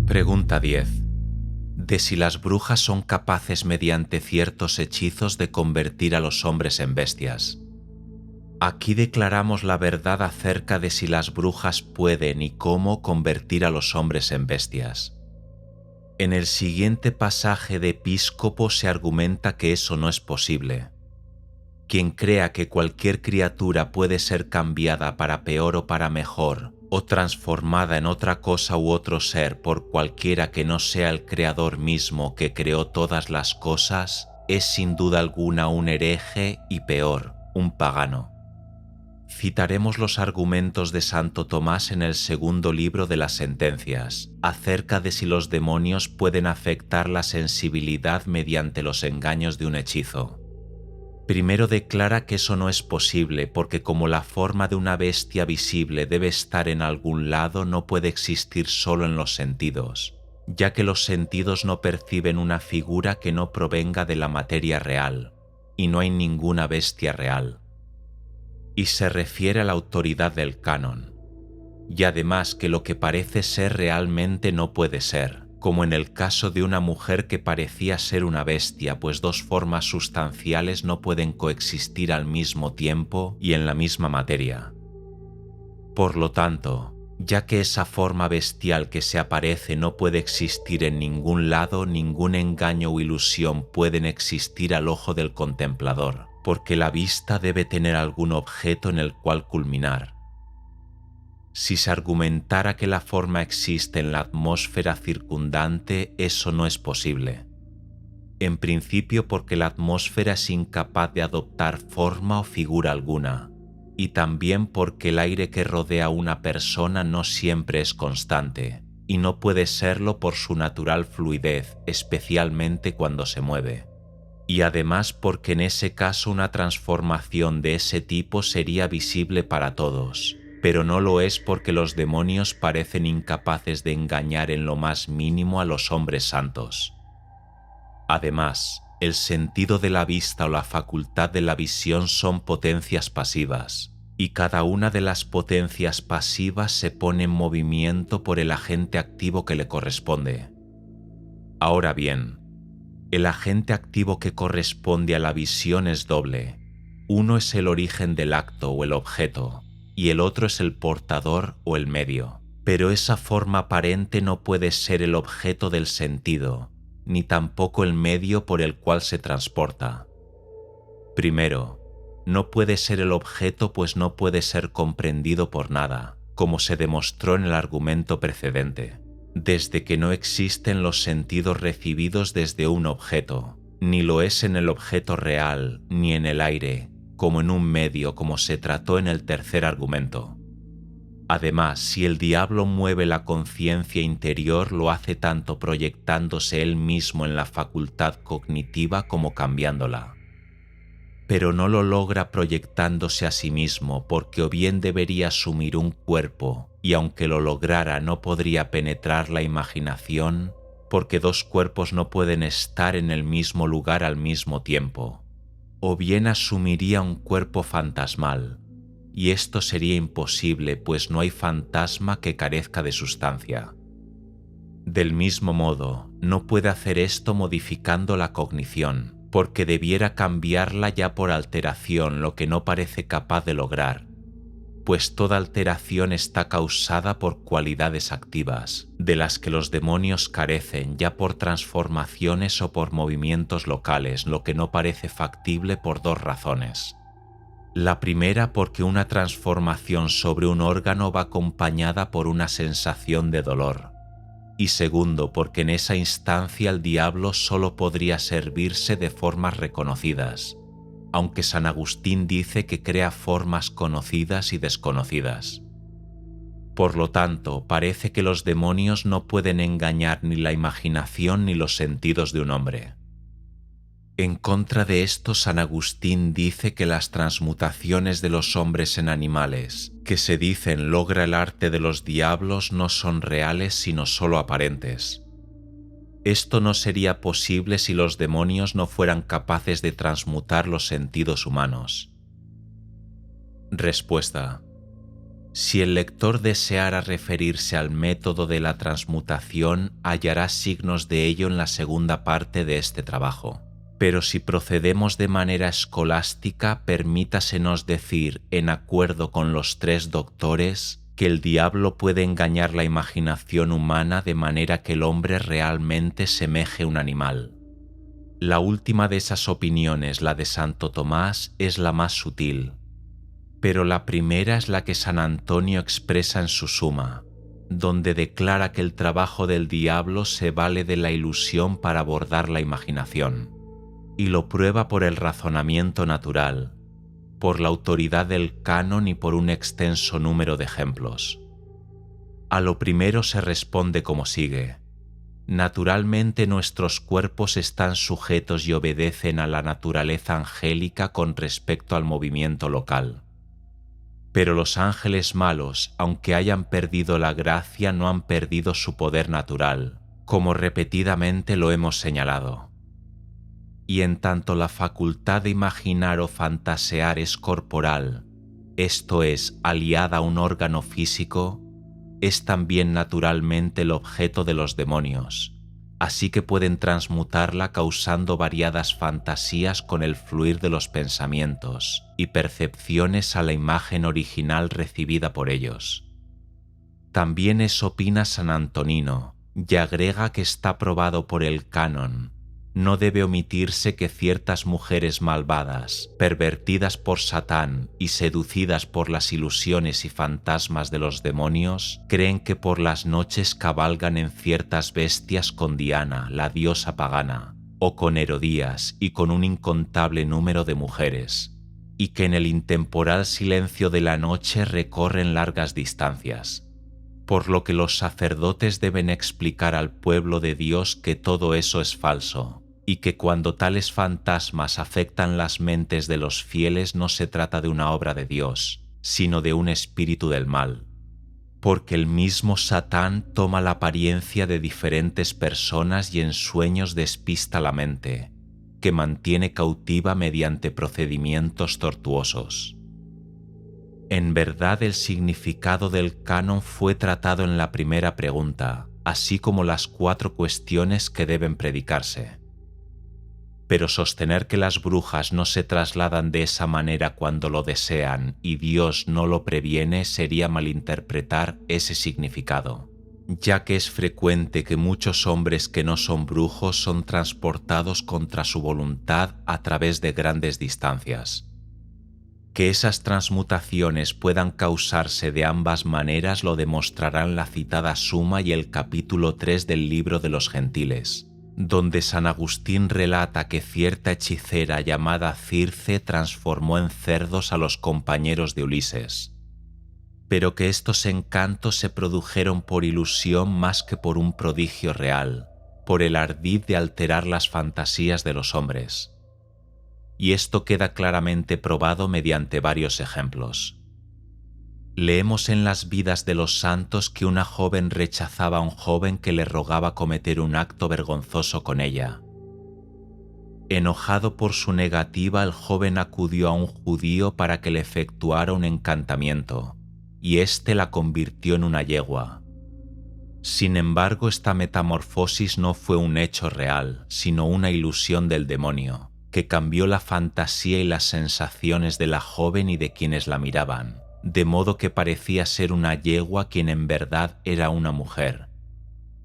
Pregunta 10. De si las brujas son capaces mediante ciertos hechizos de convertir a los hombres en bestias. Aquí declaramos la verdad acerca de si las brujas pueden y cómo convertir a los hombres en bestias. En el siguiente pasaje de Episcopo se argumenta que eso no es posible. Quien crea que cualquier criatura puede ser cambiada para peor o para mejor, o transformada en otra cosa u otro ser por cualquiera que no sea el Creador mismo que creó todas las cosas, es sin duda alguna un hereje y peor, un pagano. Citaremos los argumentos de Santo Tomás en el segundo libro de las Sentencias, acerca de si los demonios pueden afectar la sensibilidad mediante los engaños de un hechizo. Primero declara que eso no es posible porque como la forma de una bestia visible debe estar en algún lado, no puede existir solo en los sentidos, ya que los sentidos no perciben una figura que no provenga de la materia real, y no hay ninguna bestia real. Y se refiere a la autoridad del canon, y además que lo que parece ser realmente no puede ser, como en el caso de una mujer que parecía ser una bestia, pues dos formas sustanciales no pueden coexistir al mismo tiempo y en la misma materia. Por lo tanto, ya que esa forma bestial que se aparece no puede existir en ningún lado, ningún engaño o ilusión pueden existir al ojo del contemplador, porque la vista debe tener algún objeto en el cual culminar. Si se argumentara que la forma existe en la atmósfera circundante, eso no es posible. En principio porque la atmósfera es incapaz de adoptar forma o figura alguna, y también porque el aire que rodea a una persona no siempre es constante, y no puede serlo por su natural fluidez, especialmente cuando se mueve. Y además porque en ese caso una transformación de ese tipo sería visible para todos, pero no lo es porque los demonios parecen incapaces de engañar en lo más mínimo a los hombres santos. Además, el sentido de la vista o la facultad de la visión son potencias pasivas, y cada una de las potencias pasivas se pone en movimiento por el agente activo que le corresponde. Ahora bien, el agente activo que corresponde a la visión es doble. Uno es el origen del acto o el objeto, y el otro es el portador o el medio. Pero esa forma aparente no puede ser el objeto del sentido, ni tampoco el medio por el cual se transporta. Primero, no puede ser el objeto pues no puede ser comprendido por nada, como se demostró en el argumento precedente, desde que no existen los sentidos recibidos desde un objeto, ni lo es en el objeto real, ni en el aire, como en un medio, como se trató en el tercer argumento. Además, si el diablo mueve la conciencia interior, lo hace tanto proyectándose él mismo en la facultad cognitiva como cambiándola. Pero no lo logra proyectándose a sí mismo, porque o bien debería asumir un cuerpo, y aunque lo lograra no podría penetrar la imaginación, porque dos cuerpos no pueden estar en el mismo lugar al mismo tiempo, o bien asumiría un cuerpo fantasmal, y esto sería imposible, pues no hay fantasma que carezca de sustancia. Del mismo modo, no puede hacer esto modificando la cognición, porque debiera cambiarla ya por alteración, lo que no parece capaz de lograr, pues toda alteración está causada por cualidades activas, de las que los demonios carecen ya por transformaciones o por movimientos locales, lo que no parece factible por dos razones. La primera porque una transformación sobre un órgano va acompañada por una sensación de dolor, y segundo porque en esa instancia el diablo solo podría servirse de formas reconocidas, aunque San Agustín dice que crea formas conocidas y desconocidas. Por lo tanto, parece que los demonios no pueden engañar ni la imaginación ni los sentidos de un hombre. En contra de esto, San Agustín dice que las transmutaciones de los hombres en animales, que se dicen logra el arte de los diablos, no son reales sino solo aparentes. Esto no sería posible si los demonios no fueran capaces de transmutar los sentidos humanos. Respuesta. Si el lector deseara referirse al método de la transmutación, hallará signos de ello en la segunda parte de este trabajo. Pero si procedemos de manera escolástica, permítasenos decir, en acuerdo con los tres doctores, que el diablo puede engañar la imaginación humana de manera que el hombre realmente semeje un animal. La última de esas opiniones, la de Santo Tomás, es la más sutil, pero la primera es la que San Antonio expresa en su Suma, donde declara que el trabajo del diablo se vale de la ilusión para abordar la imaginación, y lo prueba por el razonamiento natural, por la autoridad del canon y por un extenso número de ejemplos. A lo primero se responde como sigue. Naturalmente nuestros cuerpos están sujetos y obedecen a la naturaleza angélica con respecto al movimiento local. Pero los ángeles malos, aunque hayan perdido la gracia, no han perdido su poder natural, como repetidamente lo hemos señalado. Y en tanto la facultad de imaginar o fantasear es corporal, esto es, aliada a un órgano físico, es también naturalmente el objeto de los demonios, así que pueden transmutarla causando variadas fantasías con el fluir de los pensamientos y percepciones a la imagen original recibida por ellos. También eso opina San Antonino, y agrega que está probado por el canon. No debe omitirse que ciertas mujeres malvadas, pervertidas por Satán y seducidas por las ilusiones y fantasmas de los demonios, creen que por las noches cabalgan en ciertas bestias con Diana, la diosa pagana, o con Herodías y con un incontable número de mujeres, y que en el intemporal silencio de la noche recorren largas distancias, por lo que los sacerdotes deben explicar al pueblo de Dios que todo eso es falso, y que cuando tales fantasmas afectan las mentes de los fieles no se trata de una obra de Dios, sino de un espíritu del mal, porque el mismo Satán toma la apariencia de diferentes personas y en sueños despista la mente, que mantiene cautiva mediante procedimientos tortuosos. En verdad, el significado del canon fue tratado en la primera pregunta, así como las 4 cuestiones que deben predicarse. Pero sostener que las brujas no se trasladan de esa manera cuando lo desean y Dios no lo previene sería malinterpretar ese significado, ya que es frecuente que muchos hombres que no son brujos son transportados contra su voluntad a través de grandes distancias. Que esas transmutaciones puedan causarse de ambas maneras lo demostrarán la citada Suma y el capítulo 3 del Libro de los Gentiles, donde San Agustín relata que cierta hechicera llamada Circe transformó en cerdos a los compañeros de Ulises, pero que estos encantos se produjeron por ilusión más que por un prodigio real, por el ardid de alterar las fantasías de los hombres. Y esto queda claramente probado mediante varios ejemplos. Leemos en las vidas de los santos que una joven rechazaba a un joven que le rogaba cometer un acto vergonzoso con ella. Enojado por su negativa, el joven acudió a un judío para que le efectuara un encantamiento, y éste la convirtió en una yegua. Sin embargo, esta metamorfosis no fue un hecho real, sino una ilusión del demonio, que cambió la fantasía y las sensaciones de la joven y de quienes la miraban, de modo que parecía ser una yegua quien en verdad era una mujer.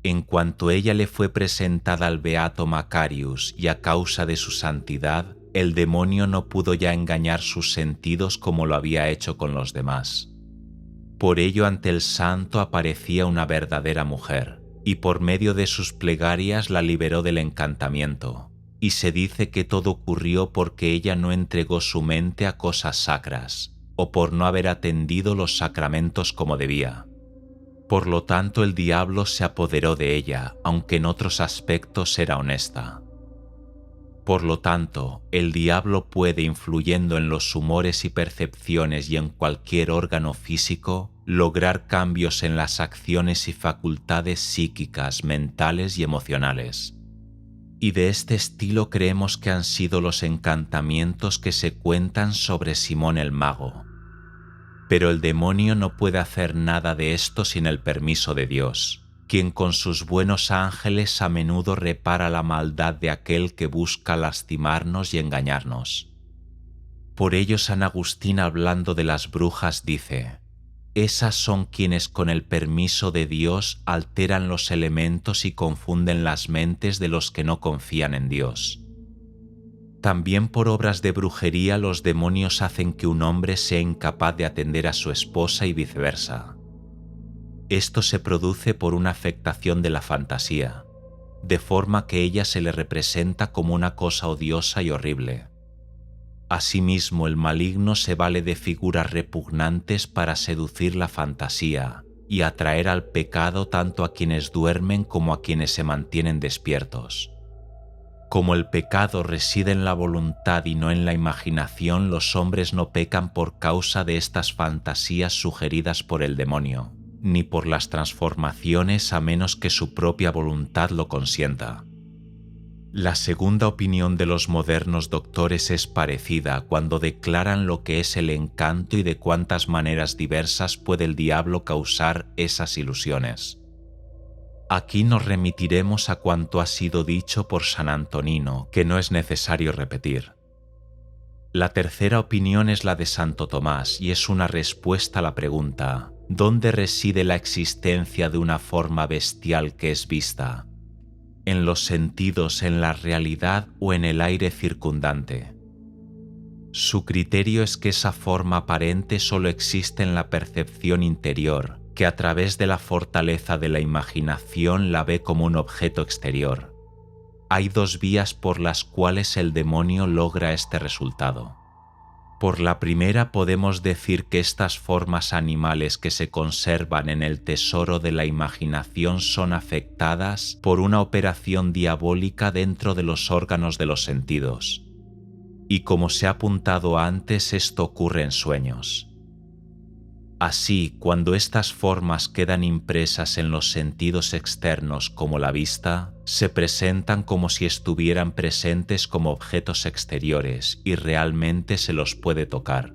En cuanto ella le fue presentada al beato Macarius y a causa de su santidad, el demonio no pudo ya engañar sus sentidos como lo había hecho con los demás. Por ello ante el santo aparecía una verdadera mujer, y por medio de sus plegarias la liberó del encantamiento. Y se dice que todo ocurrió porque ella no entregó su mente a cosas sacras, o por no haber atendido los sacramentos como debía. Por lo tanto, el diablo se apoderó de ella, aunque en otros aspectos era honesta. Por lo tanto, el diablo puede, influyendo en los humores y percepciones y en cualquier órgano físico, lograr cambios en las acciones y facultades psíquicas, mentales y emocionales. Y de este estilo creemos que han sido los encantamientos que se cuentan sobre Simón el Mago. Pero el demonio no puede hacer nada de esto sin el permiso de Dios, quien con sus buenos ángeles a menudo repara la maldad de aquel que busca lastimarnos y engañarnos. Por ello San Agustín, hablando de las brujas, dice: esas son quienes con el permiso de Dios alteran los elementos y confunden las mentes de los que no confían en Dios. También por obras de brujería los demonios hacen que un hombre sea incapaz de atender a su esposa y viceversa. Esto se produce por una afectación de la fantasía, de forma que ella se le representa como una cosa odiosa y horrible. Asimismo, el maligno se vale de figuras repugnantes para seducir la fantasía y atraer al pecado tanto a quienes duermen como a quienes se mantienen despiertos. Como el pecado reside en la voluntad y no en la imaginación, los hombres no pecan por causa de estas fantasías sugeridas por el demonio, ni por las transformaciones a menos que su propia voluntad lo consienta. La segunda opinión de los modernos doctores es parecida cuando declaran lo que es el encanto y de cuántas maneras diversas puede el diablo causar esas ilusiones. Aquí nos remitiremos a cuanto ha sido dicho por San Antonino, que no es necesario repetir. La tercera opinión es la de Santo Tomás y es una respuesta a la pregunta: ¿dónde reside la existencia de una forma bestial que es vista? ¿En los sentidos, en la realidad o en el aire circundante? Su criterio es que esa forma aparente solo existe en la percepción interior, que a través de la fortaleza de la imaginación la ve como un objeto exterior. Hay dos vías por las cuales el demonio logra este resultado. Por la primera podemos decir que estas formas animales que se conservan en el tesoro de la imaginación son afectadas por una operación diabólica dentro de los órganos de los sentidos. Y como se ha apuntado antes, esto ocurre en sueños. Así, cuando estas formas quedan impresas en los sentidos externos como la vista, se presentan como si estuvieran presentes como objetos exteriores y realmente se los puede tocar.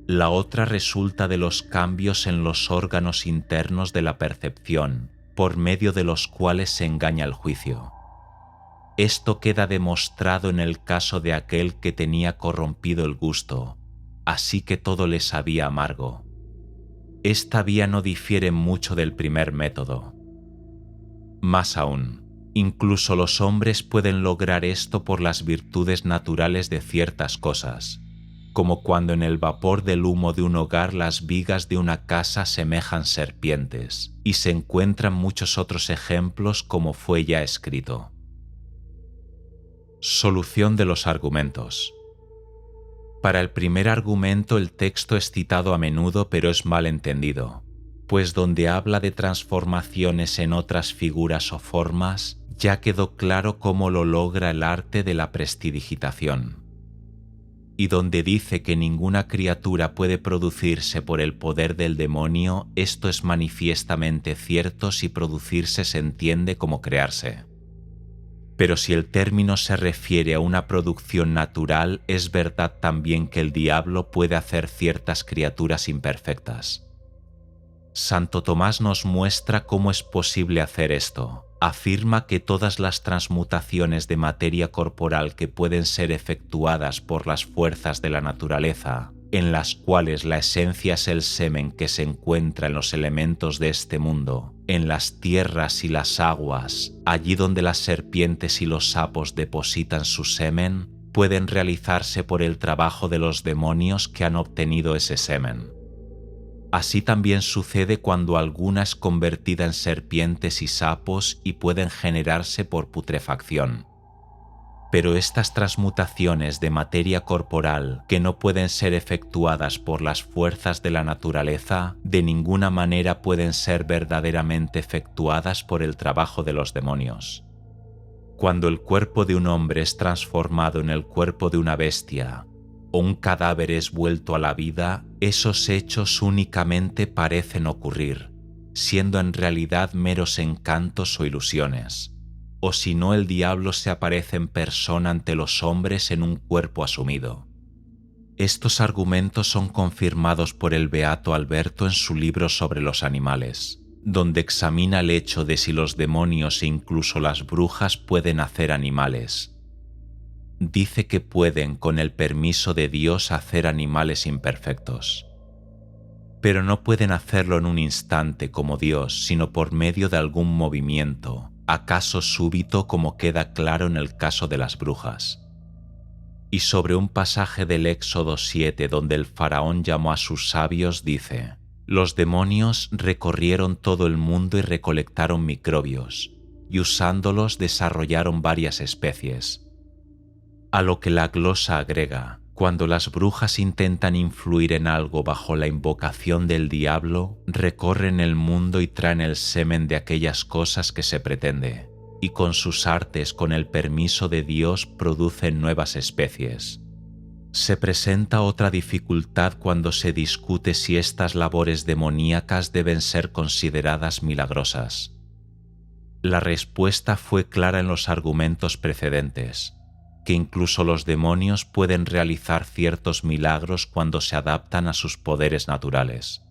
La otra resulta de los cambios en los órganos internos de la percepción, por medio de los cuales se engaña el juicio. Esto queda demostrado en el caso de aquel que tenía corrompido el gusto, así que todo le sabía amargo. Esta vía no difiere mucho del primer método. Más aún, incluso los hombres pueden lograr esto por las virtudes naturales de ciertas cosas, como cuando en el vapor del humo de un hogar las vigas de una casa semejan serpientes, y se encuentran muchos otros ejemplos como fue ya escrito. Solución de los argumentos. Para el primer argumento el texto es citado a menudo pero es mal entendido, pues donde habla de transformaciones en otras figuras o formas, ya quedó claro cómo lo logra el arte de la prestidigitación. Y donde dice que ninguna criatura puede producirse por el poder del demonio, esto es manifiestamente cierto si producirse se entiende como crearse. Pero si el término se refiere a una producción natural, es verdad también que el diablo puede hacer ciertas criaturas imperfectas. Santo Tomás nos muestra cómo es posible hacer esto. Afirma que todas las transmutaciones de materia corporal que pueden ser efectuadas por las fuerzas de la naturaleza, en las cuales la esencia es el semen que se encuentra en los elementos de este mundo, en las tierras y las aguas, allí donde las serpientes y los sapos depositan su semen, pueden realizarse por el trabajo de los demonios que han obtenido ese semen. Así también sucede cuando alguna es convertida en serpientes y sapos y pueden generarse por putrefacción. Pero estas transmutaciones de materia corporal, que no pueden ser efectuadas por las fuerzas de la naturaleza, de ninguna manera pueden ser verdaderamente efectuadas por el trabajo de los demonios. Cuando el cuerpo de un hombre es transformado en el cuerpo de una bestia, o un cadáver es vuelto a la vida, esos hechos únicamente parecen ocurrir, siendo en realidad meros encantos o ilusiones. O si no, el diablo se aparece en persona ante los hombres en un cuerpo asumido. Estos argumentos son confirmados por el beato Alberto en su libro sobre los animales, donde examina el hecho de si los demonios e incluso las brujas pueden hacer animales. Dice que pueden, con el permiso de Dios, hacer animales imperfectos. Pero no pueden hacerlo en un instante como Dios, sino por medio de algún movimiento, acaso súbito, como queda claro en el caso de las brujas. Y sobre un pasaje del Éxodo 7 donde el faraón llamó a sus sabios dice: los demonios recorrieron todo el mundo y recolectaron microbios, y usándolos desarrollaron varias especies. A lo que la glosa agrega: cuando las brujas intentan influir en algo bajo la invocación del diablo, recorren el mundo y traen el semen de aquellas cosas que se pretende, y con sus artes, con el permiso de Dios, producen nuevas especies. Se presenta otra dificultad cuando se discute si estas labores demoníacas deben ser consideradas milagrosas. La respuesta fue clara en los argumentos precedentes, que incluso los demonios pueden realizar ciertos milagros cuando se adaptan a sus poderes naturales.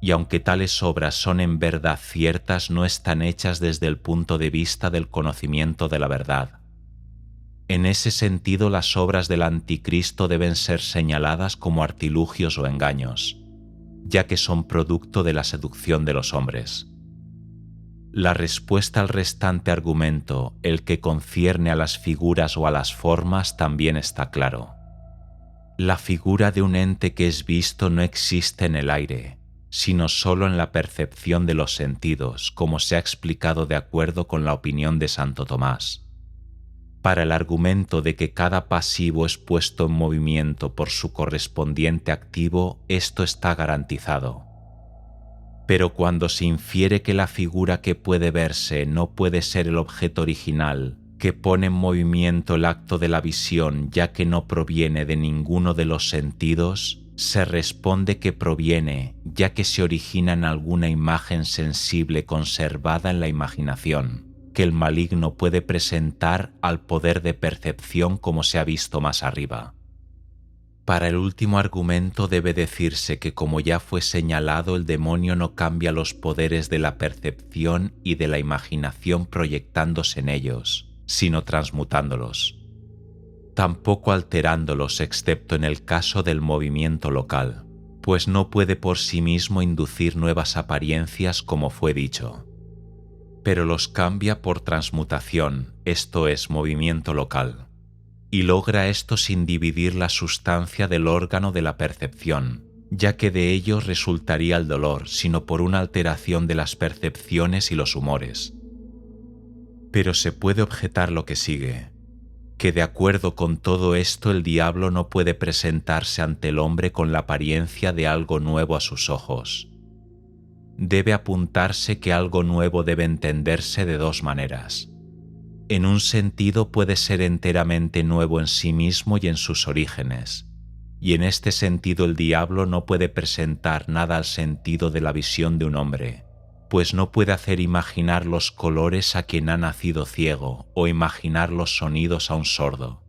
Y aunque tales obras son en verdad ciertas, no están hechas desde el punto de vista del conocimiento de la verdad. En ese sentido, las obras del anticristo deben ser señaladas como artilugios o engaños, ya que son producto de la seducción de los hombres. La respuesta al restante argumento, el que concierne a las figuras o a las formas, también está claro. La figura de un ente que es visto no existe en el aire, sino solo en la percepción de los sentidos, como se ha explicado de acuerdo con la opinión de Santo Tomás. Para el argumento de que cada pasivo es puesto en movimiento por su correspondiente activo, esto está garantizado. Pero cuando se infiere que la figura que puede verse no puede ser el objeto original, que pone en movimiento el acto de la visión, ya que no proviene de ninguno de los sentidos, se responde que proviene, ya que se origina en alguna imagen sensible conservada en la imaginación, que el maligno puede presentar al poder de percepción, como se ha visto más arriba. Para el último argumento debe decirse que, como ya fue señalado, el demonio no cambia los poderes de la percepción y de la imaginación proyectándose en ellos, sino transmutándolos. Tampoco alterándolos, excepto en el caso del movimiento local, pues no puede por sí mismo inducir nuevas apariencias, como fue dicho. Pero los cambia por transmutación, esto es, movimiento local, y logra esto sin dividir la sustancia del órgano de la percepción, ya que de ello resultaría el dolor, sino por una alteración de las percepciones y los humores. Pero se puede objetar lo que sigue, que de acuerdo con todo esto el diablo no puede presentarse ante el hombre con la apariencia de algo nuevo a sus ojos. Debe apuntarse que algo nuevo debe entenderse de dos maneras. En un sentido puede ser enteramente nuevo en sí mismo y en sus orígenes, y en este sentido el diablo no puede presentar nada al sentido de la visión de un hombre, pues no puede hacer imaginar los colores a quien ha nacido ciego o imaginar los sonidos a un sordo.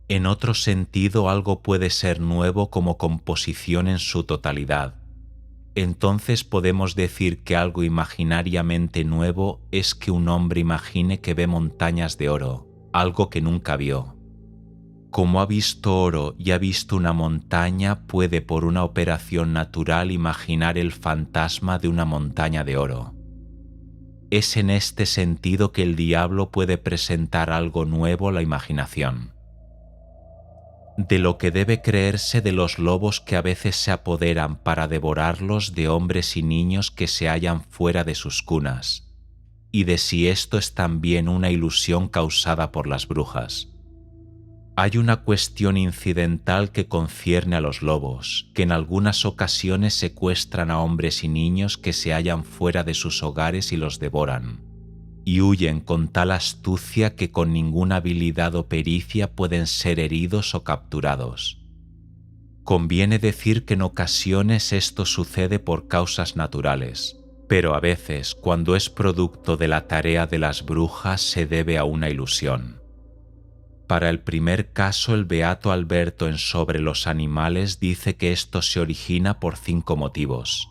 En otro sentido, algo puede ser nuevo como composición en su totalidad. Entonces podemos decir que algo imaginariamente nuevo es que un hombre imagine que ve montañas de oro, algo que nunca vio. Como ha visto oro y ha visto una montaña, puede por una operación natural imaginar el fantasma de una montaña de oro. Es en este sentido que el diablo puede presentar algo nuevo a la imaginación. De lo que debe creerse de los lobos que a veces se apoderan para devorarlos de hombres y niños que se hallan fuera de sus cunas, y de si esto es también una ilusión causada por las brujas. Hay una cuestión incidental que concierne a los lobos, que en algunas ocasiones secuestran a hombres y niños que se hallan fuera de sus hogares y los devoran, y huyen con tal astucia que con ninguna habilidad o pericia pueden ser heridos o capturados. Conviene decir que en ocasiones esto sucede por causas naturales, pero a veces, cuando es producto de la tarea de las brujas, se debe a una ilusión. para el primer caso, el beato Alberto en Sobre los animales dice que esto se origina por 5 motivos.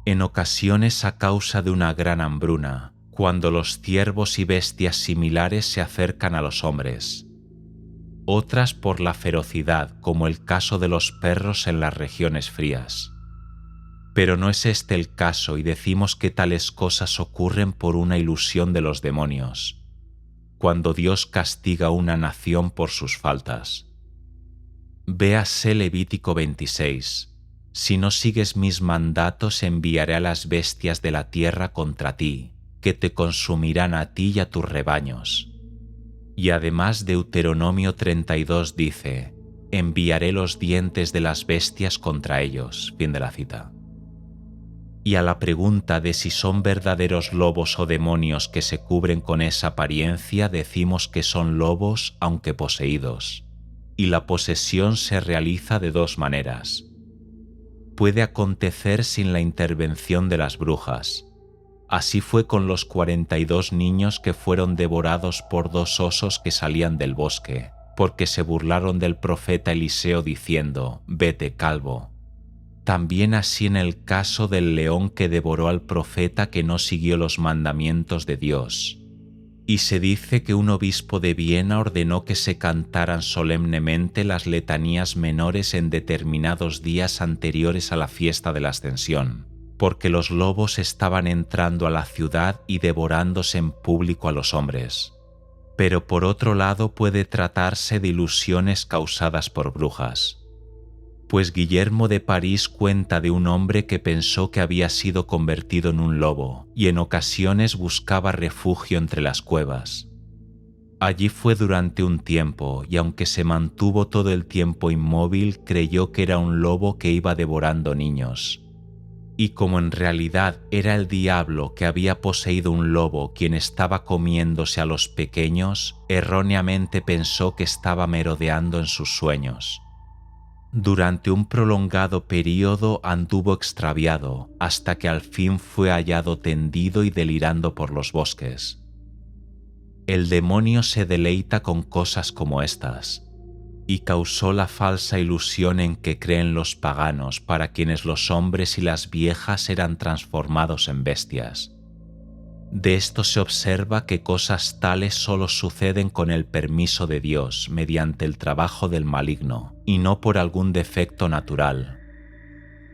En ocasiones a causa de una gran hambruna, cuando los ciervos y bestias similares se acercan a los hombres. Otras por la ferocidad, como el caso de los perros en las regiones frías. Pero no es este el caso y decimos que tales cosas ocurren por una ilusión de los demonios, cuando Dios castiga a una nación por sus faltas. Véase Levítico 26. Si no sigues mis mandatos, enviaré a las bestias de la tierra contra ti, que te consumirán a ti y a tus rebaños. Y además Deuteronomio 32 dice, enviaré los dientes de las bestias contra ellos. Fin de la cita. Y a la pregunta de si son verdaderos lobos o demonios que se cubren con esa apariencia, decimos que son lobos aunque poseídos. Y la posesión se realiza de 2 maneras. Puede acontecer sin la intervención de las brujas. Así fue con los 42 niños que fueron devorados por 2 osos que salían del bosque, porque se burlaron del profeta Eliseo diciendo, vete, calvo. También así en el caso del león que devoró al profeta que no siguió los mandamientos de Dios. Y se dice que un obispo de Viena ordenó que se cantaran solemnemente las letanías menores en determinados días anteriores a la fiesta de la Ascensión, porque los lobos estaban entrando a la ciudad y devorándose en público a los hombres. Pero por otro lado puede tratarse de ilusiones causadas por brujas. Pues Guillermo de París cuenta de un hombre que pensó que había sido convertido en un lobo y en ocasiones buscaba refugio entre las cuevas. Allí fue durante un tiempo y aunque se mantuvo todo el tiempo inmóvil, creyó que era un lobo que iba devorando niños. Y como en realidad era el diablo que había poseído un lobo quien estaba comiéndose a los pequeños, erróneamente pensó que estaba merodeando en sus sueños. Durante un prolongado período anduvo extraviado, hasta que al fin fue hallado tendido y delirando por los bosques. El demonio se deleita con cosas como estas, y causó la falsa ilusión en que creen los paganos, para quienes los hombres y las viejas eran transformados en bestias. De esto se observa que cosas tales solo suceden con el permiso de Dios, mediante el trabajo del maligno, y no por algún defecto natural,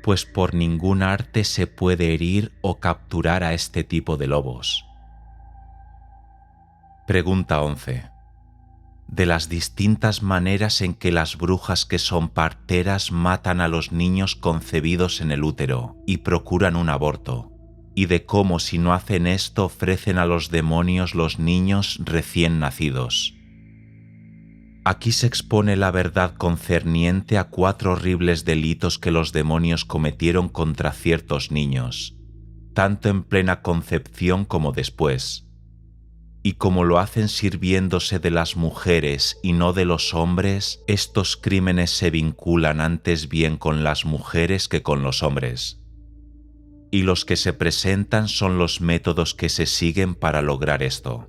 pues por ningún arte se puede herir o capturar a este tipo de lobos. Pregunta 11. De las distintas maneras en que las brujas que son parteras matan a los niños concebidos en el útero y procuran un aborto, y de cómo si no hacen esto ofrecen a los demonios los niños recién nacidos. Aquí se expone la verdad concerniente a 4 horribles delitos que los demonios cometieron contra ciertos niños, tanto en plena concepción como después. Y como lo hacen sirviéndose de las mujeres y no de los hombres, estos crímenes se vinculan antes bien con las mujeres que con los hombres. Y los que se presentan son los métodos que se siguen para lograr esto.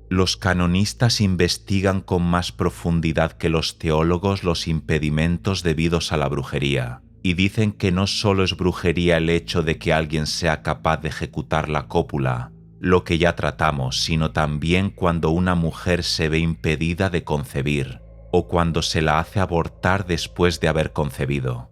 Los canonistas investigan con más profundidad que los teólogos los impedimentos debidos a la brujería, y dicen que no solo es brujería el hecho de que alguien sea capaz de ejecutar la cópula, lo que ya tratamos, sino también cuando una mujer se ve impedida de concebir, o cuando se la hace abortar después de haber concebido.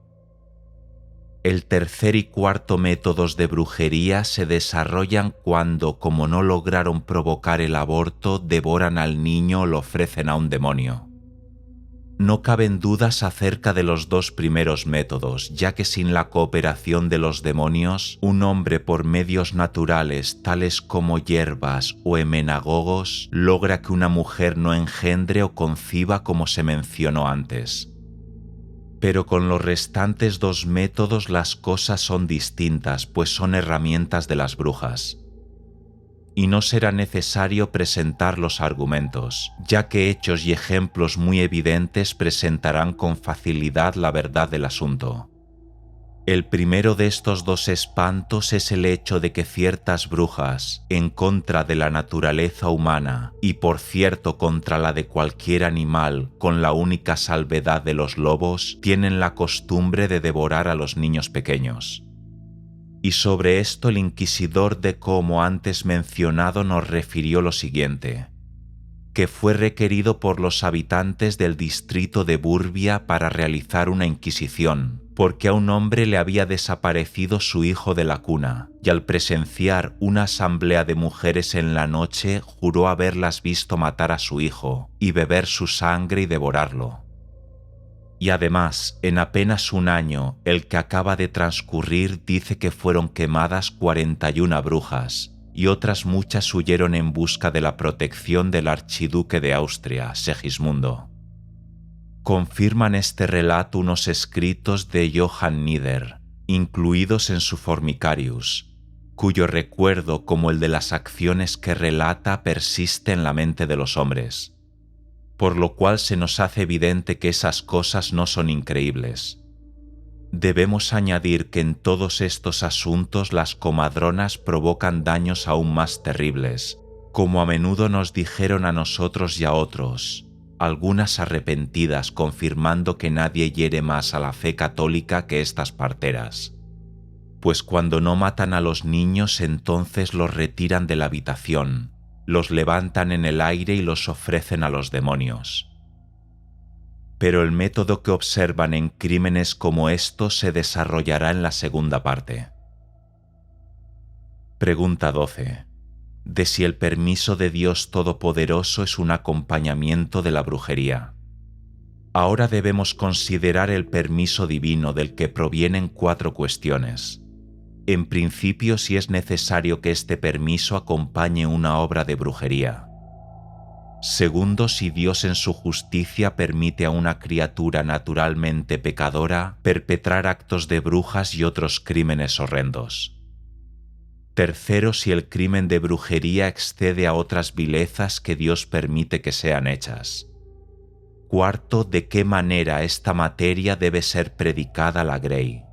El tercer y cuarto métodos de brujería se desarrollan cuando, como no lograron provocar el aborto, devoran al niño o lo ofrecen a un demonio. No caben dudas acerca de los 2 primeros métodos, ya que sin la cooperación de los demonios, un hombre por medios naturales tales como hierbas o emenagogos logra que una mujer no engendre o conciba como se mencionó antes. Pero con los restantes 2 métodos las cosas son distintas, pues son herramientas de las brujas. Y no será necesario presentar los argumentos, ya que hechos y ejemplos muy evidentes presentarán con facilidad la verdad del asunto. El primero de estos dos espantos es el hecho de que ciertas brujas, en contra de la naturaleza humana y por cierto contra la de cualquier animal, con la única salvedad de los lobos, tienen la costumbre de devorar a los niños pequeños. Y sobre esto el inquisidor de Como antes mencionado nos refirió lo siguiente: que fue requerido por los habitantes del distrito de Burbia para realizar una inquisición, porque a un hombre le había desaparecido su hijo de la cuna, y al presenciar una asamblea de mujeres en la noche juró haberlas visto matar a su hijo y beber su sangre y devorarlo. Y además, en apenas un año, el que acaba de transcurrir, dice que fueron quemadas 41 brujas, y otras muchas huyeron en busca de la protección del archiduque de Austria, Segismundo. Confirman este relato unos escritos de Johann Nieder, incluidos en su Formicarius, cuyo recuerdo, como el de las acciones que relata, persiste en la mente de los hombres, por lo cual se nos hace evidente que esas cosas no son increíbles. Debemos añadir que en todos estos asuntos las comadronas provocan daños aún más terribles, como a menudo nos dijeron a nosotros y a otros, algunas arrepentidas, confirmando que nadie hiere más a la fe católica que estas parteras. Pues cuando no matan a los niños, entonces los retiran de la habitación, los levantan en el aire y los ofrecen a los demonios. Pero el método que observan en crímenes como estos se desarrollará en la segunda parte. Pregunta 12. De si el permiso de Dios Todopoderoso es un acompañamiento de la brujería. Ahora debemos considerar el permiso divino, del que provienen 4 cuestiones. En principio, si es necesario que este permiso acompañe una obra de brujería. Segundo, si Dios en su justicia permite a una criatura naturalmente pecadora perpetrar actos de brujas y otros crímenes horrendos. Tercero, si el crimen de brujería excede a otras vilezas que Dios permite que sean hechas. Cuarto, de qué manera esta materia debe ser predicada a la Grey.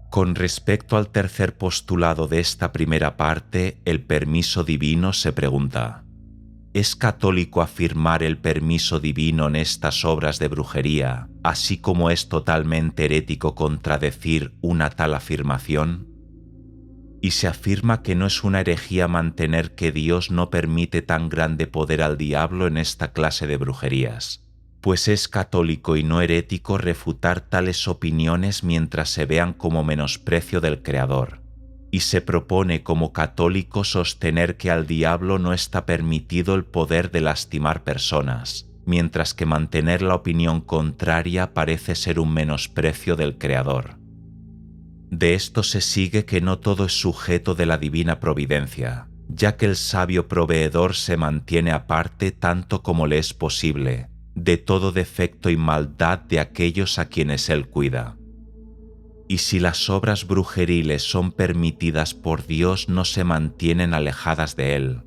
Con respecto al tercer postulado de esta primera parte, el permiso divino, se pregunta: ¿es católico afirmar el permiso divino en estas obras de brujería, así como es totalmente herético contradecir una tal afirmación? Y se afirma que no es una herejía mantener que Dios no permite tan grande poder al diablo en esta clase de brujerías, pues es católico y no herético refutar tales opiniones mientras se vean como menosprecio del Creador. Y se propone como católico sostener que al diablo no está permitido el poder de lastimar personas, mientras que mantener la opinión contraria parece ser un menosprecio del Creador. De esto se sigue que no todo es sujeto de la divina providencia, ya que el sabio proveedor se mantiene aparte tanto como le es posible de todo defecto y maldad de aquellos a quienes él cuida. Y si las obras brujeriles son permitidas por Dios, no se mantienen alejadas de él,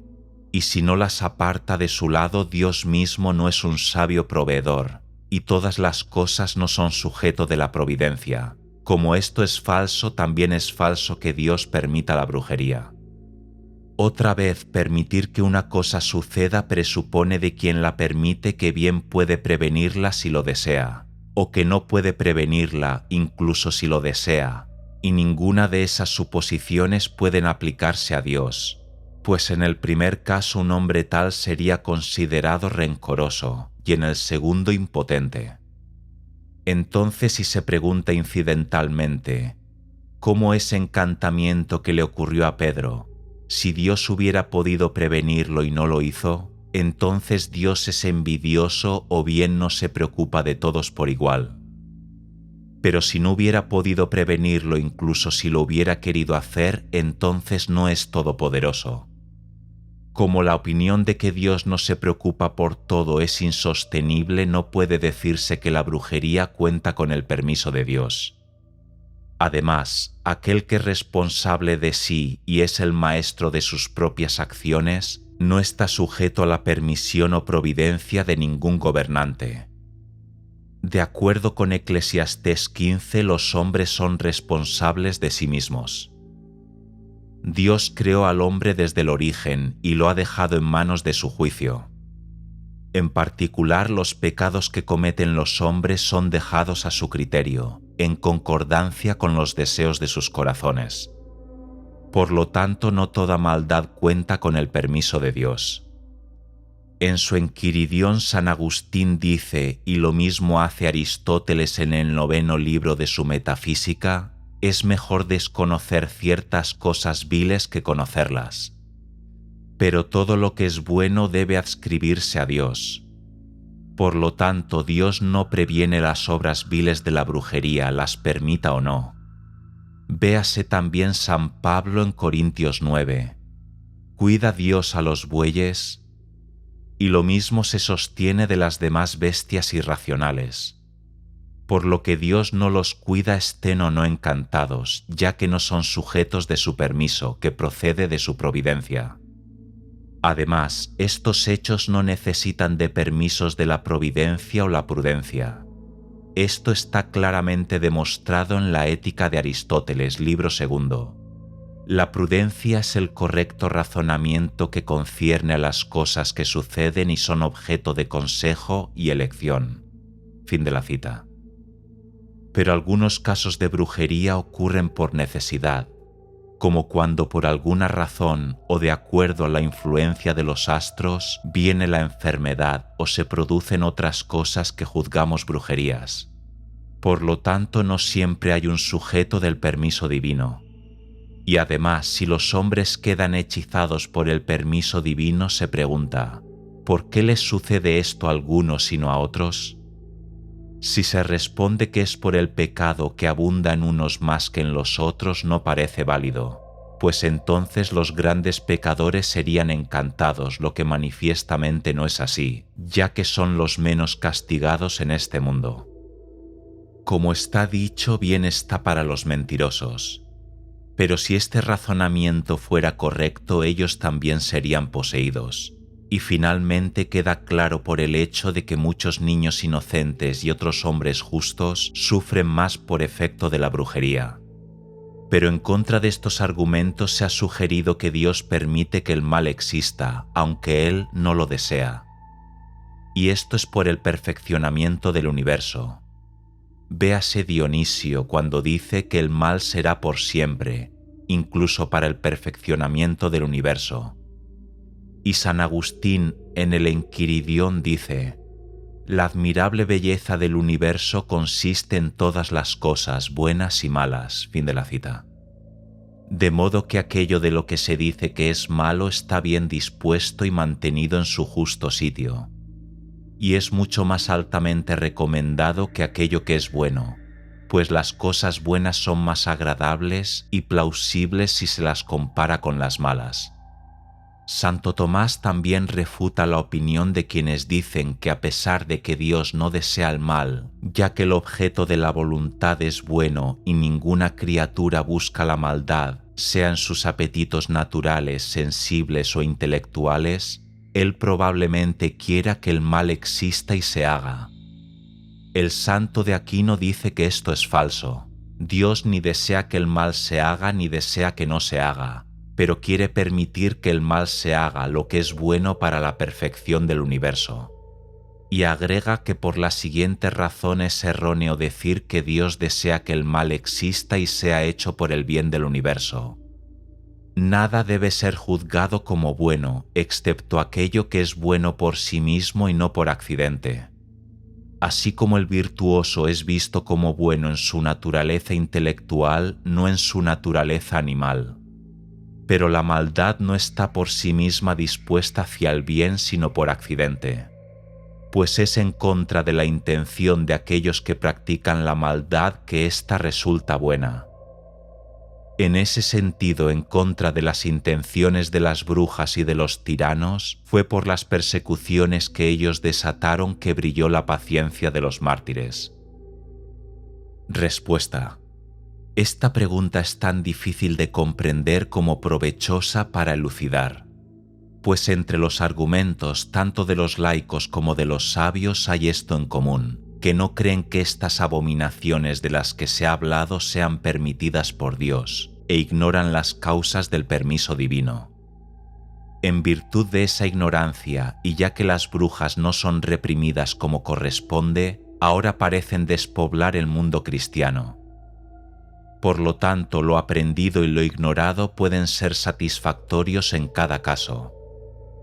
y si no las aparta de su lado, Dios mismo no es un sabio proveedor, y todas las cosas no son sujeto de la providencia. Como esto es falso, también es falso que Dios permita la brujería. Otra vez, permitir que una cosa suceda presupone de quien la permite que bien puede prevenirla si lo desea, o que no puede prevenirla incluso si lo desea, y ninguna de esas suposiciones pueden aplicarse a Dios, pues en el primer caso un hombre tal sería considerado rencoroso y en el segundo impotente. Entonces, si se pregunta incidentalmente, ¿cómo ese encantamiento que le ocurrió a Pedro, si Dios hubiera podido prevenirlo y no lo hizo, entonces Dios es envidioso o bien no se preocupa de todos por igual? Pero si no hubiera podido prevenirlo, incluso si lo hubiera querido hacer, entonces no es todopoderoso. Como la opinión de que Dios no se preocupa por todo es insostenible, no puede decirse que la brujería cuenta con el permiso de Dios. Además, aquel que es responsable de sí y es el maestro de sus propias acciones, no está sujeto a la permisión o providencia de ningún gobernante. De acuerdo con Eclesiastés 15, los hombres son responsables de sí mismos. Dios creó al hombre desde el origen y lo ha dejado en manos de su juicio. En particular, los pecados que cometen los hombres son dejados a su criterio, en concordancia con los deseos de sus corazones. Por lo tanto, no toda maldad cuenta con el permiso de Dios. En su Enquiridión, San Agustín dice, y lo mismo hace Aristóteles en el 9º libro de su Metafísica, es mejor desconocer ciertas cosas viles que conocerlas. Pero todo lo que es bueno debe adscribirse a Dios. Por lo tanto, Dios no previene las obras viles de la brujería, las permita o no. Véase también San Pablo en Corintios 9. ¿Cuida Dios a los bueyes? Y lo mismo se sostiene de las demás bestias irracionales. Por lo que Dios no los cuida estén o no encantados, ya que no son sujetos de su permiso, que procede de su providencia. Además, estos hechos no necesitan de permisos de la providencia o la prudencia. Esto está claramente demostrado en la Ética de Aristóteles, libro 2. La prudencia es el correcto razonamiento que concierne a las cosas que suceden y son objeto de consejo y elección. Fin de la cita. Pero algunos casos de brujería ocurren por necesidad, como cuando por alguna razón o de acuerdo a la influencia de los astros viene la enfermedad o se producen otras cosas que juzgamos brujerías. Por lo tanto, no siempre hay un sujeto del permiso divino. Y además, si los hombres quedan hechizados por el permiso divino, se pregunta, ¿por qué les sucede esto a algunos y no a otros? Si se responde que es por el pecado que abunda en unos más que en los otros, no parece válido, pues entonces los grandes pecadores serían encantados, lo que manifiestamente no es así, ya que son los menos castigados en este mundo. Como está dicho, bien está para los mentirosos. Pero si este razonamiento fuera correcto, ellos también serían poseídos. Y finalmente queda claro por el hecho de que muchos niños inocentes y otros hombres justos sufren más por efecto de la brujería. Pero en contra de estos argumentos se ha sugerido que Dios permite que el mal exista, aunque Él no lo desea. Y esto es por el perfeccionamiento del universo. Véase Dionisio cuando dice que el mal será por siempre, incluso para el perfeccionamiento del universo. Y San Agustín en el Enquiridión dice, la admirable belleza del universo consiste en todas las cosas, buenas y malas. Fin de la cita. De modo que aquello de lo que se dice que es malo está bien dispuesto y mantenido en su justo sitio. Y es mucho más altamente recomendado que aquello que es bueno, pues las cosas buenas son más agradables y plausibles si se las compara con las malas. Santo Tomás también refuta la opinión de quienes dicen que a pesar de que Dios no desea el mal, ya que el objeto de la voluntad es bueno y ninguna criatura busca la maldad, sea en sus apetitos naturales, sensibles o intelectuales, Él probablemente quiera que el mal exista y se haga. El santo de Aquino dice que esto es falso. Dios ni desea que el mal se haga ni desea que no se haga, pero quiere permitir que el mal se haga, lo que es bueno para la perfección del universo. Y agrega que por la siguiente razón es erróneo decir que Dios desea que el mal exista y sea hecho por el bien del universo. Nada debe ser juzgado como bueno, excepto aquello que es bueno por sí mismo y no por accidente. Así como el virtuoso es visto como bueno en su naturaleza intelectual, no en su naturaleza animal. Pero la maldad no está por sí misma dispuesta hacia el bien sino por accidente, pues es en contra de la intención de aquellos que practican la maldad que ésta resulta buena. En ese sentido, en contra de las intenciones de las brujas y de los tiranos, fue por las persecuciones que ellos desataron que brilló la paciencia de los mártires. Respuesta. Esta pregunta es tan difícil de comprender como provechosa para elucidar, pues entre los argumentos tanto de los laicos como de los sabios hay esto en común, que no creen que estas abominaciones de las que se ha hablado sean permitidas por Dios e ignoran las causas del permiso divino. En virtud de esa ignorancia, y ya que las brujas no son reprimidas como corresponde, ahora parecen despoblar el mundo cristiano. Por lo tanto, lo aprendido y lo ignorado pueden ser satisfactorios en cada caso.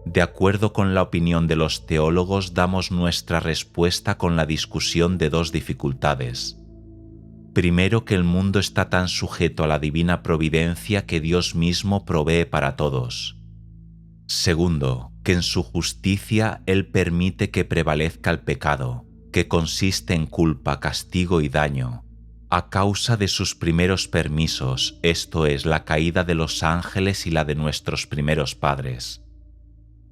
De acuerdo con la opinión de los teólogos, damos nuestra respuesta con la discusión de dos dificultades. Primero, que el mundo está tan sujeto a la divina providencia que Dios mismo provee para todos. Segundo, que en su justicia Él permite que prevalezca el pecado, que consiste en culpa, castigo y daño, a causa de sus primeros permisos, esto es, la caída de los ángeles y la de nuestros primeros padres.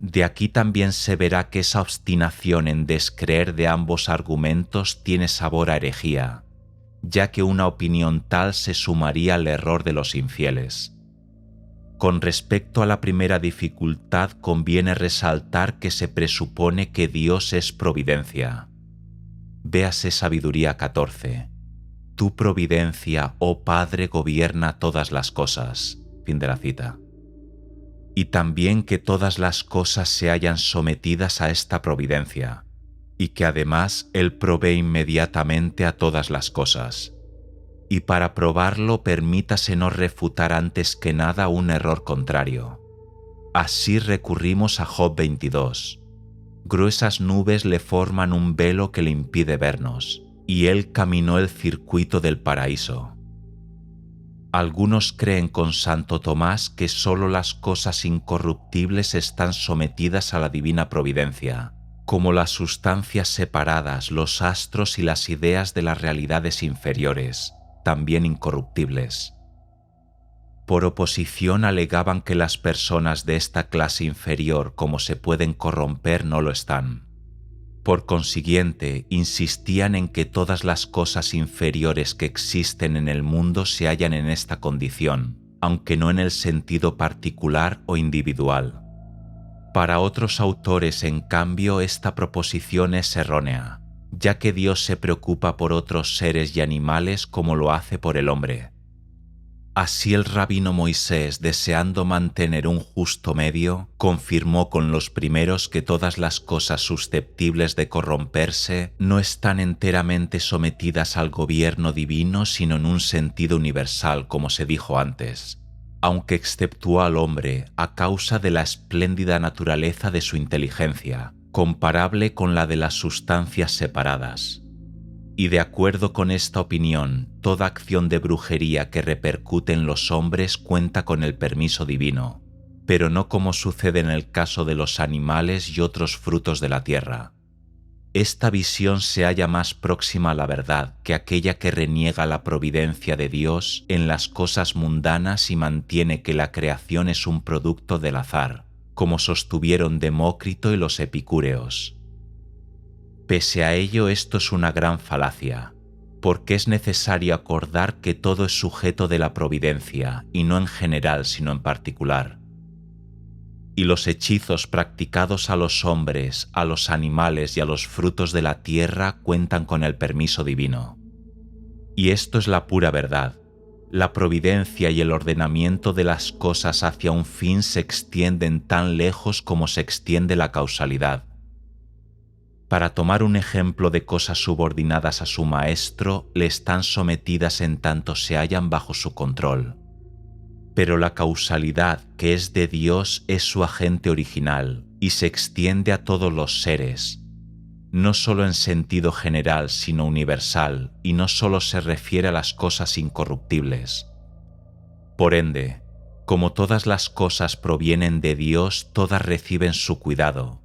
De aquí también se verá que esa obstinación en descreer de ambos argumentos tiene sabor a herejía, ya que una opinión tal se sumaría al error de los infieles. Con respecto a la primera dificultad, conviene resaltar que se presupone que Dios es providencia. Véase Sabiduría 14. Tu providencia, oh Padre, gobierna todas las cosas. Fin de la cita. Y también que todas las cosas se hallan sometidas a esta providencia, y que además Él provee inmediatamente a todas las cosas. Y para probarlo, permítasenos refutar antes que nada un error contrario. Así recurrimos a Job 22. Gruesas nubes le forman un velo que le impide vernos, y Él caminó el circuito del paraíso. Algunos creen con Santo Tomás que sólo las cosas incorruptibles están sometidas a la divina providencia, como las sustancias separadas, los astros y las ideas de las realidades inferiores, también incorruptibles. Por oposición alegaban que las personas de esta clase inferior, como se pueden corromper, no lo están. Por consiguiente, insistían en que todas las cosas inferiores que existen en el mundo se hallan en esta condición, aunque no en el sentido particular o individual. Para otros autores, en cambio, esta proposición es errónea, ya que Dios se preocupa por otros seres y animales como lo hace por el hombre. Así el rabino Moisés, deseando mantener un justo medio, confirmó con los primeros que todas las cosas susceptibles de corromperse no están enteramente sometidas al gobierno divino, sino en un sentido universal, como se dijo antes, aunque exceptuó al hombre a causa de la espléndida naturaleza de su inteligencia, comparable con la de las sustancias separadas. Y de acuerdo con esta opinión, toda acción de brujería que repercute en los hombres cuenta con el permiso divino, pero no como sucede en el caso de los animales y otros frutos de la tierra. Esta visión se halla más próxima a la verdad que aquella que reniega la providencia de Dios en las cosas mundanas y mantiene que la creación es un producto del azar, como sostuvieron Demócrito y los epicúreos. Pese a ello, esto es una gran falacia, porque es necesario acordar que todo es sujeto de la providencia, y no en general, sino en particular. Y los hechizos practicados a los hombres, a los animales y a los frutos de la tierra cuentan con el permiso divino. Y esto es la pura verdad. La providencia y el ordenamiento de las cosas hacia un fin se extienden tan lejos como se extiende la causalidad. Para tomar un ejemplo de cosas subordinadas a su maestro, le están sometidas en tanto se hallan bajo su control. Pero la causalidad, que es de Dios, es su agente original y se extiende a todos los seres, no solo en sentido general, sino universal, y no solo se refiere a las cosas incorruptibles. Por ende, como todas las cosas provienen de Dios, todas reciben su cuidado.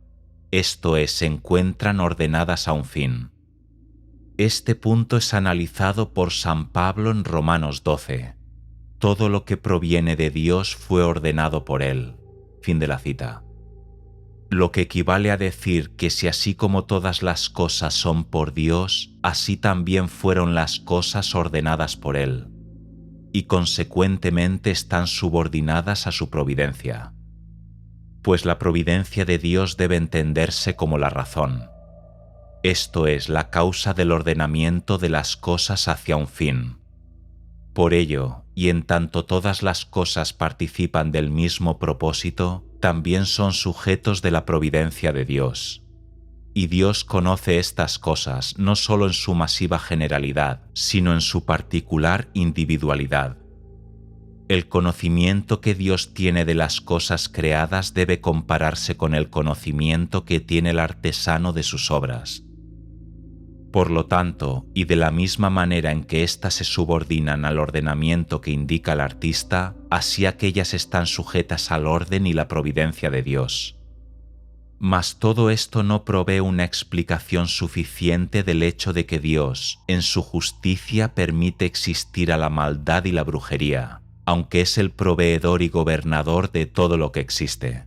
Esto es, se encuentran ordenadas a un fin. Este punto es analizado por San Pablo en Romanos 12. Todo lo que proviene de Dios fue ordenado por Él. Fin de la cita. Lo que equivale a decir que si así como todas las cosas son por Dios, así también fueron las cosas ordenadas por Él, y consecuentemente están subordinadas a su providencia. Pues la providencia de Dios debe entenderse como la razón. esto es, la causa del ordenamiento de las cosas hacia un fin. Por ello, y en tanto todas las cosas participan del mismo propósito, también son sujetos de la providencia de Dios. Y Dios conoce estas cosas no solo en su masiva generalidad, sino en su particular individualidad. El conocimiento que Dios tiene de las cosas creadas debe compararse con el conocimiento que tiene el artesano de sus obras. Por lo tanto, y de la misma manera en que éstas se subordinan al ordenamiento que indica el artista, así aquellas están sujetas al orden y la providencia de Dios. Mas todo esto no provee una explicación suficiente del hecho de que Dios, en su justicia, permite existir a la maldad y la brujería, aunque es el proveedor y gobernador de todo lo que existe.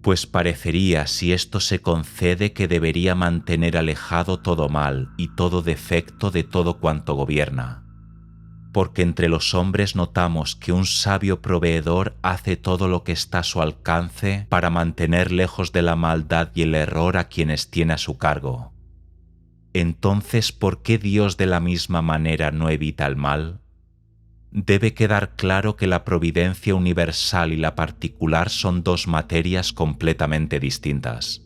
Pues parecería, si esto se concede, que debería mantener alejado todo mal y todo defecto de todo cuanto gobierna. Porque entre los hombres notamos que un sabio proveedor hace todo lo que está a su alcance para mantener lejos de la maldad y el error a quienes tiene a su cargo. Entonces, ¿por qué Dios de la misma manera no evita el mal? Debe quedar claro que la providencia universal y la particular son dos materias completamente distintas.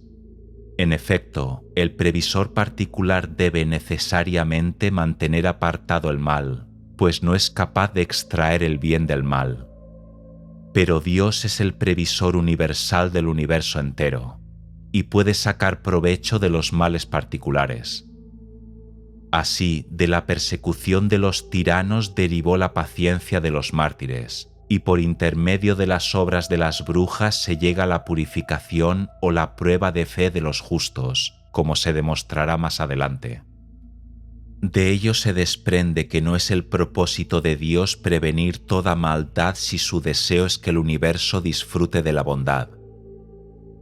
En efecto, el previsor particular debe necesariamente mantener apartado el mal, pues no es capaz de extraer el bien del mal. Pero Dios es el previsor universal del universo entero, y puede sacar provecho de los males particulares. Así, de la persecución de los tiranos derivó la paciencia de los mártires, y por intermedio de las obras de las brujas se llega a la purificación o la prueba de fe de los justos, como se demostrará más adelante. De ello se desprende que no es el propósito de Dios prevenir toda maldad si su deseo es que el universo disfrute de la bondad.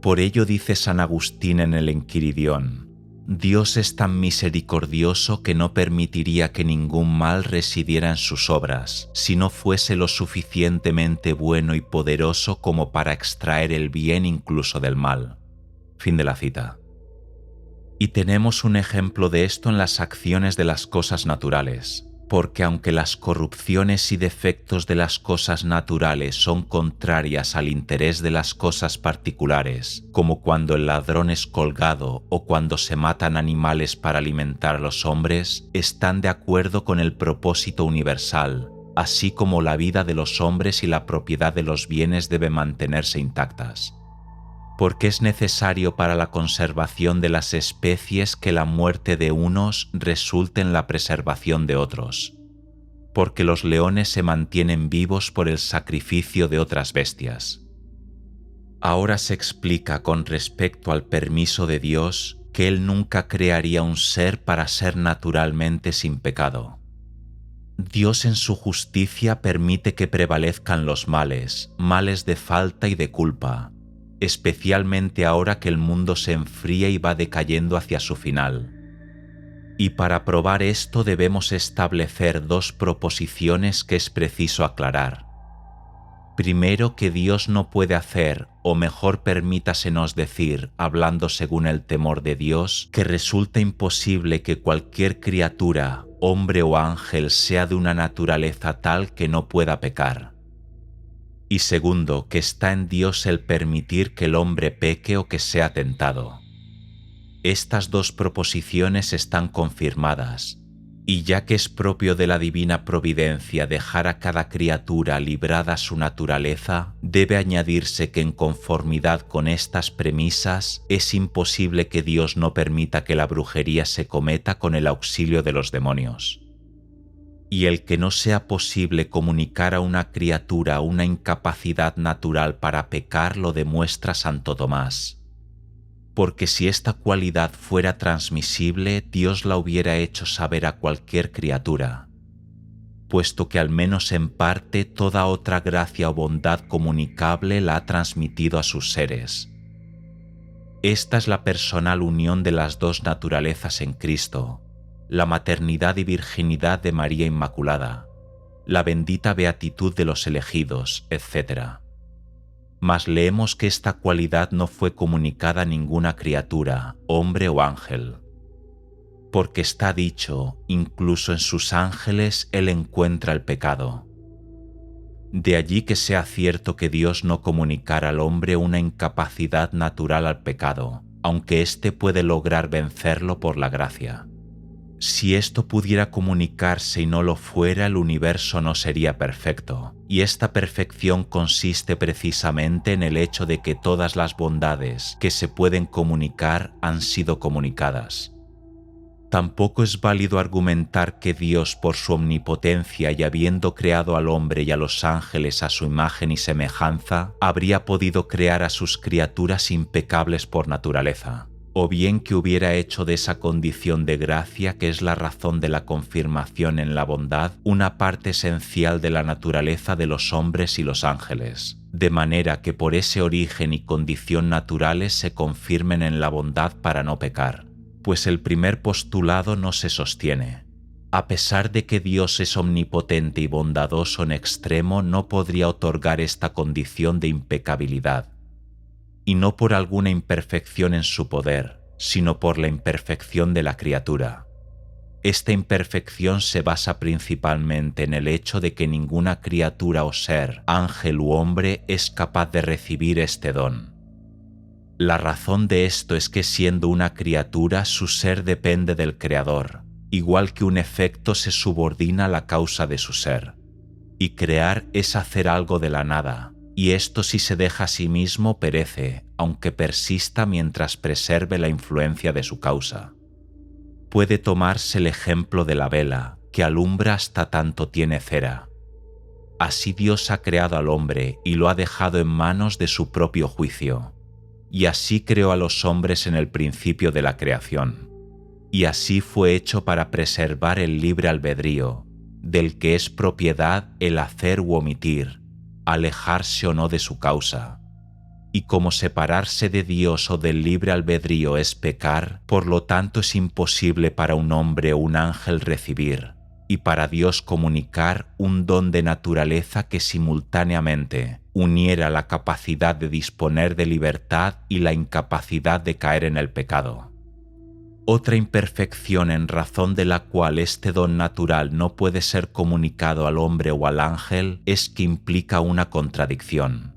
Por ello dice San Agustín en el Enquiridión: Dios es tan misericordioso que no permitiría que ningún mal residiera en sus obras, si no fuese lo suficientemente bueno y poderoso como para extraer el bien incluso del mal. Fin de la cita. Y tenemos un ejemplo de esto en las acciones de las cosas naturales, porque aunque las corrupciones y defectos de las cosas naturales son contrarias al interés de las cosas particulares, como cuando el ladrón es colgado o cuando se matan animales para alimentar a los hombres, están de acuerdo con el propósito universal, así como la vida de los hombres y la propiedad de los bienes deben mantenerse intactas. Porque es necesario para la conservación de las especies que la muerte de unos resulte en la preservación de otros, porque los leones se mantienen vivos por el sacrificio de otras bestias. Ahora se explica con respecto al permiso de Dios que Él nunca crearía un ser para ser naturalmente sin pecado. Dios en su justicia permite que prevalezcan los males, males de falta y de culpa, especialmente ahora que el mundo se enfría y va decayendo hacia su final. Y para probar esto debemos establecer dos proposiciones que es preciso aclarar. Primero, que Dios no puede hacer, o mejor permítasenos decir, hablando según el temor de Dios, que resulta imposible que cualquier criatura, hombre o ángel, sea de una naturaleza tal que no pueda pecar. Y segundo, que está en Dios el permitir que el hombre peque o que sea tentado. Estas dos proposiciones están confirmadas, y ya que es propio de la divina providencia dejar a cada criatura librada su naturaleza, debe añadirse que en conformidad con estas premisas es imposible que Dios no permita que la brujería se cometa con el auxilio de los demonios. Y el que no sea posible comunicar a una criatura una incapacidad natural para pecar lo demuestra Santo Tomás. Porque si esta cualidad fuera transmisible, Dios la hubiera hecho saber a cualquier criatura, puesto que al menos en parte toda otra gracia o bondad comunicable la ha transmitido a sus seres. Esta es la personal unión de las dos naturalezas en Cristo, la maternidad y virginidad de María Inmaculada, la bendita beatitud de los elegidos, etc. Mas leemos que esta cualidad no fue comunicada a ninguna criatura, hombre o ángel, porque está dicho, incluso en sus ángeles Él encuentra el pecado. De allí que sea cierto que Dios no comunicara al hombre una incapacidad natural al pecado, aunque éste puede lograr vencerlo por la gracia. Si esto pudiera comunicarse y no lo fuera, el universo no sería perfecto, y esta perfección consiste precisamente en el hecho de que todas las bondades que se pueden comunicar han sido comunicadas. Tampoco es válido argumentar que Dios, por su omnipotencia y habiendo creado al hombre y a los ángeles a su imagen y semejanza, habría podido crear a sus criaturas impecables por naturaleza, o bien que hubiera hecho de esa condición de gracia, que es la razón de la confirmación en la bondad, una parte esencial de la naturaleza de los hombres y los ángeles, de manera que por ese origen y condición naturales se confirmen en la bondad para no pecar. Pues el primer postulado no se sostiene. A pesar de que Dios es omnipotente y bondadoso en extremo, no podría otorgar esta condición de impecabilidad, y no por alguna imperfección en su poder, sino por la imperfección de la criatura. Esta imperfección se basa principalmente en el hecho de que ninguna criatura o ser, ángel u hombre, es capaz de recibir este don. La razón de esto es que siendo una criatura, su ser depende del Creador, igual que un efecto se subordina a la causa de su ser. Y crear es hacer algo de la nada, y esto si se deja a sí mismo perece, aunque persista mientras preserve la influencia de su causa. Puede tomarse el ejemplo de la vela, que alumbra hasta tanto tiene cera. Así Dios ha creado al hombre y lo ha dejado en manos de su propio juicio. Y así creó a los hombres en el principio de la creación. Y así fue hecho para preservar el libre albedrío, del que es propiedad el hacer u omitir, alejarse o no de su causa. Y como separarse de Dios o del libre albedrío es pecar, por lo tanto es imposible para un hombre o un ángel recibir, y para Dios comunicar un don de naturaleza que simultáneamente uniera la capacidad de disponer de libertad y la incapacidad de caer en el pecado. Otra imperfección en razón de la cual este don natural no puede ser comunicado al hombre o al ángel es que implica una contradicción.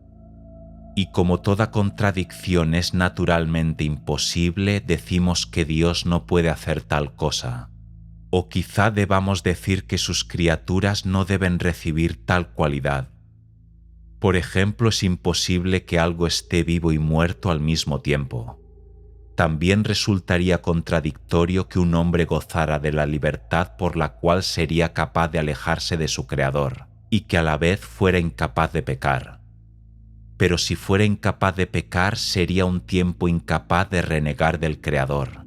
Y como toda contradicción es naturalmente imposible, decimos que Dios no puede hacer tal cosa. O quizá debamos decir que sus criaturas no deben recibir tal cualidad. Por ejemplo, es imposible que algo esté vivo y muerto al mismo tiempo. También resultaría contradictorio que un hombre gozara de la libertad por la cual sería capaz de alejarse de su Creador, y que a la vez fuera incapaz de pecar. Pero si fuera incapaz de pecar, sería un tiempo incapaz de renegar del Creador.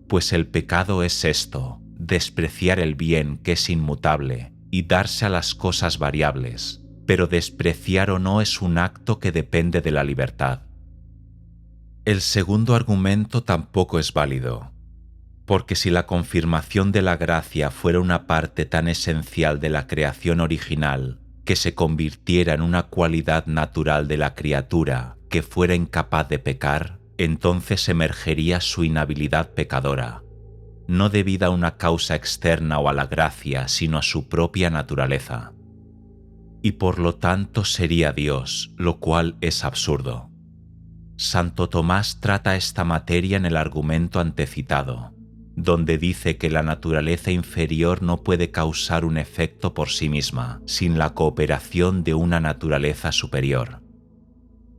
Pues el pecado es esto: despreciar el bien que es inmutable y darse a las cosas variables, pero despreciar o no es un acto que depende de la libertad. El segundo argumento tampoco es válido, porque si la confirmación de la gracia fuera una parte tan esencial de la creación original que se convirtiera en una cualidad natural de la criatura que fuera incapaz de pecar, entonces emergería su inhabilidad pecadora, no debida a una causa externa o a la gracia, sino a su propia naturaleza. Y por lo tanto sería Dios, lo cual es absurdo. Santo Tomás trata esta materia en el argumento antecitado, donde dice que la naturaleza inferior no puede causar un efecto por sí misma, sin la cooperación de una naturaleza superior.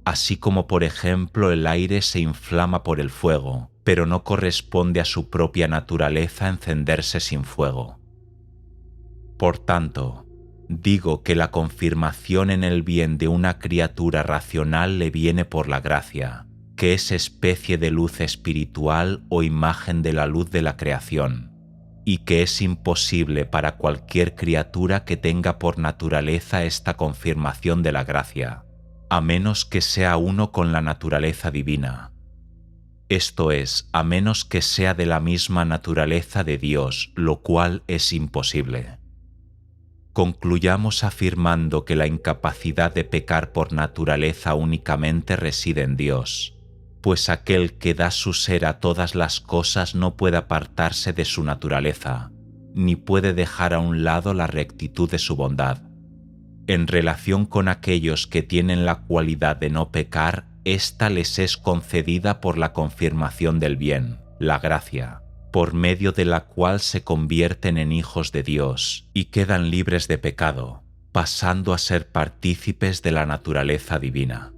Así como, por ejemplo, el aire se inflama por el fuego, pero no corresponde a su propia naturaleza encenderse sin fuego. Por tanto, digo que la confirmación en el bien de una criatura racional le viene por la gracia, que es especie de luz espiritual o imagen de la luz de la creación, y que es imposible para cualquier criatura que tenga por naturaleza esta confirmación de la gracia, a menos que sea uno con la naturaleza divina. Esto es, a menos que sea de la misma naturaleza de Dios, lo cual es imposible. Concluyamos afirmando que la incapacidad de pecar por naturaleza únicamente reside en Dios, pues aquel que da su ser a todas las cosas no puede apartarse de su naturaleza, ni puede dejar a un lado la rectitud de su bondad. En relación con aquellos que tienen la cualidad de no pecar, ésta les es concedida por la confirmación del bien, la gracia, por medio de la cual se convierten en hijos de Dios y quedan libres de pecado, pasando a ser partícipes de la naturaleza divina.